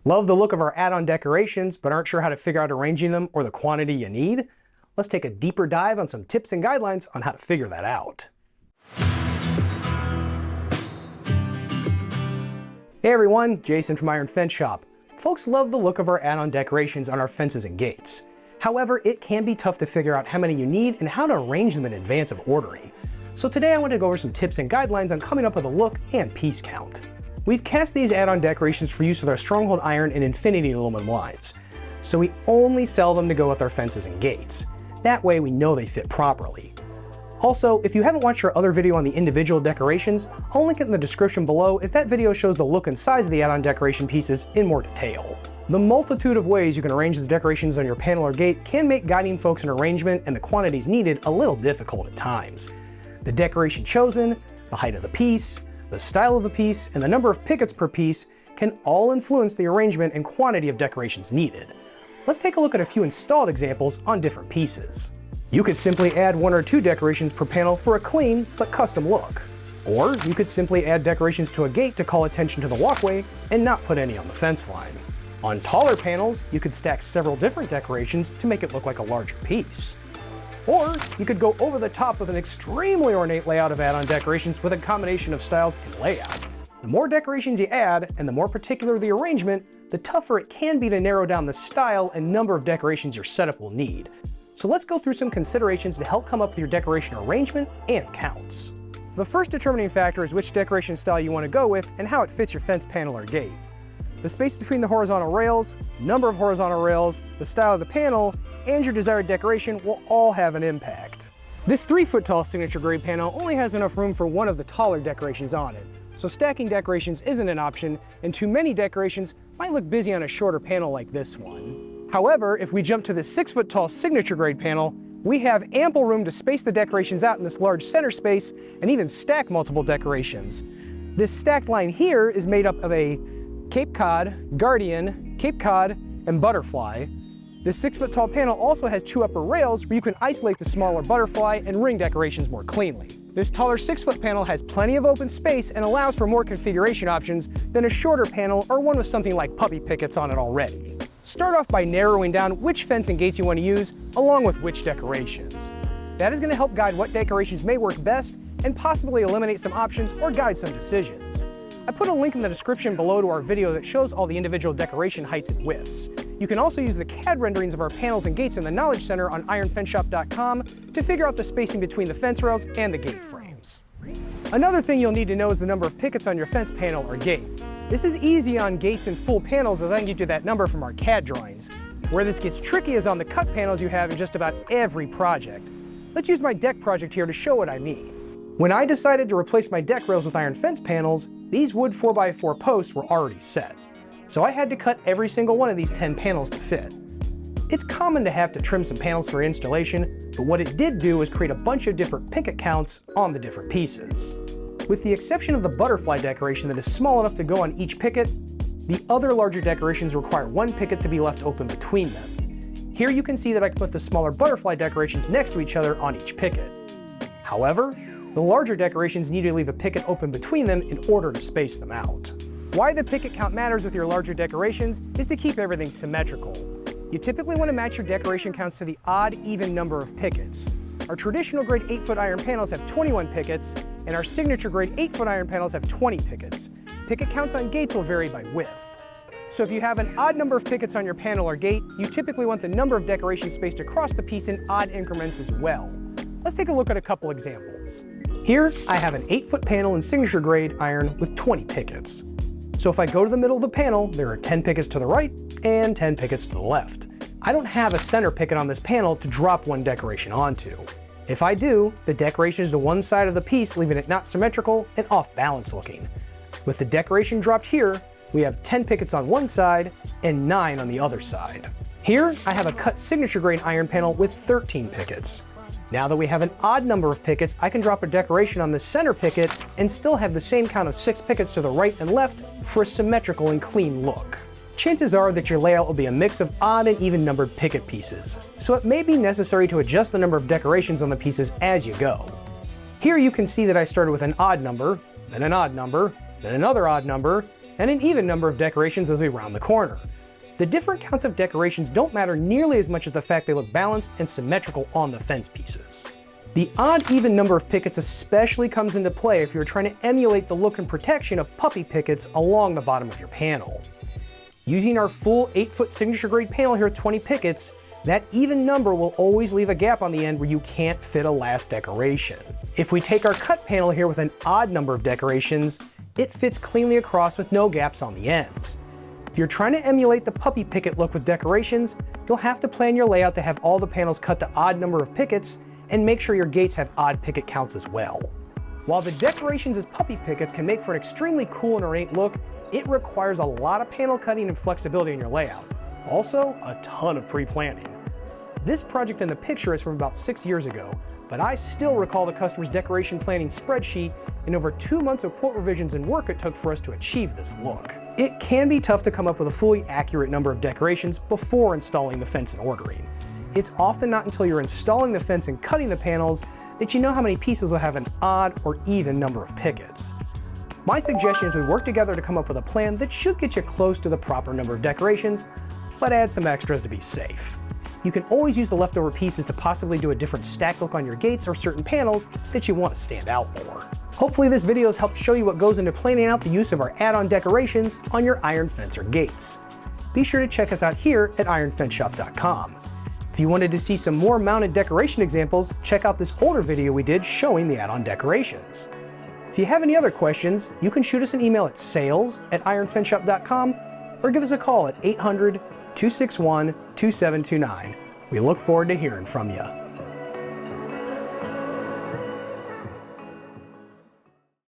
Love the look of our add-on decorations, but aren't sure how to figure out arranging them or the quantity you need? Let's take a deeper dive on some tips and guidelines on how to figure that out. Hey everyone, Jason from Iron Fence Shop. Folks love the look of our add-on decorations on our fences and gates. However, it can be tough to figure out how many you need and how to arrange them in advance of ordering. So today I want to go over some tips and guidelines on coming up with a look and piece count. We've cast these add-on decorations for use with our Stronghold iron and Infinity aluminum lines, so we only sell them to go with our fences and gates. That way we know they fit properly. Also, if you haven't watched our other video on the individual decorations, I'll link it in the description below, as that video shows the look and size of the add-on decoration pieces in more detail. The multitude of ways you can arrange the decorations on your panel or gate can make guiding folks in arrangement and the quantities needed a little difficult at times. The decoration chosen, the height of the piece, the style of the piece, and the number of pickets per piece can all influence the arrangement and quantity of decorations needed. Let's take a look at a few installed examples on different pieces. You could simply add 1 or 2 decorations per panel for a clean but custom look. Or you could simply add decorations to a gate to call attention to the walkway and not put any on the fence line. On taller panels, you could stack several different decorations to make it look like a larger piece. Or you could go over the top with an extremely ornate layout of add-on decorations with a combination of styles and layout. The more decorations you add, and the more particular the arrangement, the tougher it can be to narrow down the style and number of decorations your setup will need. So let's go through some considerations to help come up with your decoration arrangement and counts. The first determining factor is which decoration style you want to go with and how it fits your fence panel or gate. The space between the horizontal rails, number of horizontal rails, the style of the panel, and your desired decoration will all have an impact. This 3-foot tall signature grade panel only has enough room for one of the taller decorations on it, so stacking decorations isn't an option, and too many decorations might look busy on a shorter panel like this one. However, if we jump to the 6-foot tall signature grade panel, we have ample room to space the decorations out in this large center space and even stack multiple decorations. This stacked line here is made up of a Cape Cod, Guardian, Cape Cod, and Butterfly. This 6-foot tall panel also has 2 upper rails where you can isolate the smaller butterfly and ring decorations more cleanly. This taller 6-foot panel has plenty of open space and allows for more configuration options than a shorter panel or one with something like puppy pickets on it already. Start off by narrowing down which fence and gates you want to use, along with which decorations. That is going to help guide what decorations may work best and possibly eliminate some options or guide some decisions. I put a link in the description below to our video that shows all the individual decoration heights and widths. You can also use the CAD renderings of our panels and gates in the Knowledge Center on ironfenceshop.com to figure out the spacing between the fence rails and the gate frames. Another thing you'll need to know is the number of pickets on your fence panel or gate. This is easy on gates and full panels, as I can get you that number from our CAD drawings. Where this gets tricky is on the cut panels you have in just about every project. Let's use my deck project here to show what I mean. When I decided to replace my deck rails with iron fence panels, these wood 4x4 posts were already set. So I had to cut every single one of these 10 panels to fit. It's common to have to trim some panels for installation, but what it did do was create a bunch of different picket counts on the different pieces. With the exception of the butterfly decoration that is small enough to go on each picket, the other larger decorations require 1 picket to be left open between them. Here you can see that I can put the smaller butterfly decorations next to each other on each picket. However, the larger decorations need to leave a picket open between them in order to space them out. Why the picket count matters with your larger decorations is to keep everything symmetrical. You typically want to match your decoration counts to the odd, even number of pickets. Our traditional grade 8-foot iron panels have 21 pickets, and our signature grade 8-foot iron panels have 20 pickets. Picket counts on gates will vary by width. So if you have an odd number of pickets on your panel or gate, you typically want the number of decorations spaced across the piece in odd increments as well. Let's take a look at a couple examples. Here, I have an 8-foot panel in signature grade iron with 20 pickets. So if I go to the middle of the panel, there are 10 pickets to the right and 10 pickets to the left. I don't have a center picket on this panel to drop one decoration onto. If I do, the decoration is to one side of the piece, leaving it not symmetrical and off balance looking. With the decoration dropped here, we have 10 pickets on one side and 9 on the other side. Here, I have a cut signature grade iron panel with 13 pickets. Now that we have an odd number of pickets, I can drop a decoration on the center picket and still have the same count of 6 pickets to the right and left for a symmetrical and clean look. Chances are that your layout will be a mix of odd and even numbered picket pieces, so it may be necessary to adjust the number of decorations on the pieces as you go. Here you can see that I started with an odd number, then an odd number, then another odd number, and an even number of decorations as we round the corner. The different counts of decorations don't matter nearly as much as the fact they look balanced and symmetrical on the fence pieces. The odd even number of pickets especially comes into play if you're trying to emulate the look and protection of puppy pickets along the bottom of your panel. Using our full 8-foot signature grade panel here with 20 pickets, that even number will always leave a gap on the end where you can't fit a last decoration. If we take our cut panel here with an odd number of decorations, it fits cleanly across with no gaps on the ends. If you're trying to emulate the puppy picket look with decorations, you'll have to plan your layout to have all the panels cut to odd number of pickets and make sure your gates have odd picket counts as well. While the decorations as puppy pickets can make for an extremely cool and ornate look, it requires a lot of panel cutting and flexibility in your layout. Also, a ton of pre-planning. This project in the picture is from about 6 years ago, but I still recall the customer's decoration planning spreadsheet and over 2 months of quote revisions and work it took for us to achieve this look. It can be tough to come up with a fully accurate number of decorations before installing the fence and ordering. It's often not until you're installing the fence and cutting the panels that you know how many pieces will have an odd or even number of pickets. My suggestion is we work together to come up with a plan that should get you close to the proper number of decorations, but add some extras to be safe. You can always use the leftover pieces to possibly do a different stack look on your gates or certain panels that you want to stand out more. Hopefully this video has helped show you what goes into planning out the use of our add-on decorations on your iron fence or gates. Be sure to check us out here at ironfenceshop.com. If you wanted to see some more mounted decoration examples, check out this older video we did showing the add-on decorations. If you have any other questions, you can shoot us an email at sales@ironfenceshop.com or give us a call at 800-261-2729. We look forward to hearing from you.